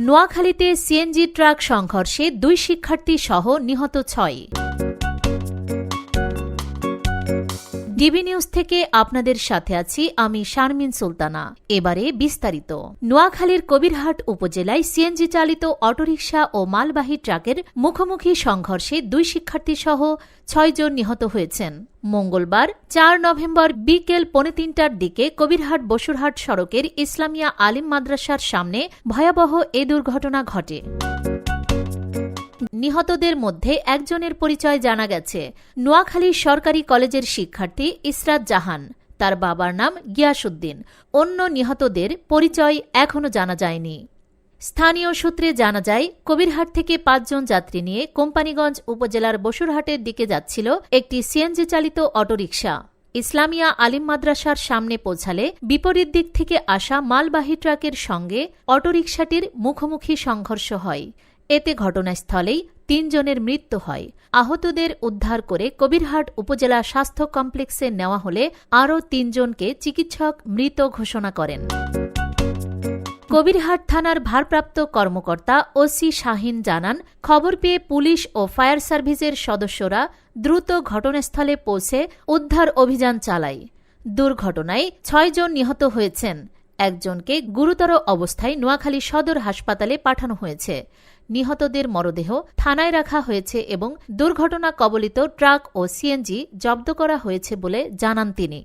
নোয়াখালীতে CNG truck সংঘর্ষে 2 শিক্ষার্থী সহ নিহত 6। ডিবি নিউজ থেকে আপনাদের সাথে আছি আমি শারমিন সুলতানা। এবারে বিস্তারিত। নোয়াখালীর কবিরহাট উপজেলায় সিএনজি চালিত অটোরিকশা ও মালবাহী ট্রাকের মুখোমুখি সংঘর্ষে 2 শিক্ষার্থী সহ 6 জন নিহত হয়েছেন। মঙ্গলবার 4 নভেম্বর বিকেল 3:45টার দিকে কবিরহাট বসুরহাট সড়কের ইসলামিয়া আলিম মাদ্রাসার সামনে ভয়াবহ এ দুর্ঘটনা ঘটে। নিহতদের মধ্যে একজনের পরিচয় জানা গেছে। নোয়াখালী সরকারি কলেজের শিক্ষার্থী ইসরাত জাহান, তার বাবার নাম গিয়াসউদ্দিন। অন্য নিহতদের পরিচয় এখনও জানা যায়নি। স্থানীয় সূত্রে জানা যায়, কবিরহাট থেকে 5 জন যাত্রী নিয়ে কোম্পানীগঞ্জ উপজেলার বসুরহাটের দিকে যাচ্ছিল একটি সিএনজি চালিত অটোরিকশা। ইসলামিয়া আলিম মাদ্রাসার সামনে পৌঁছালে বিপরীত দিক থেকে আসা মালবাহী ট্রাকের সঙ্গে অটোরিকশাটির মুখোমুখি সংঘর্ষ হয়। এতে ঘটনাস্থলেই 3 জনের মৃত্যু হয়। আহতদের উদ্ধার করে কবিরহাট উপজেলা স্বাস্থ্য কমপ্লেক্সে নেওয়া হলে আরও 3 জনকে চিকিৎসক মৃত ঘোষণা করেন। কবিরহাট থানার ভারপ্রাপ্ত কর্মকর্তা ওসি শাহিন জানান, খবর পেয়ে পুলিশ ও ফায়ার সার্ভিসের সদস্যরা দ্রুত ঘটনাস্থলে পৌঁছে উদ্ধার অভিযান চালায়। দুর্ঘটনায় 6 জন নিহত হয়েছেন। একজনকে গুরুতর অবস্থায় নোয়াখালী সদর হাসপাতালে পাঠানো হয়েছে। নিহতদের মরদেহ থানায় রাখা হয়েছে এবং দুর্ঘটনা কবলিত ট্রাক ও সিএনজি জব্দ করা হয়েছে বলে জানান তিনি।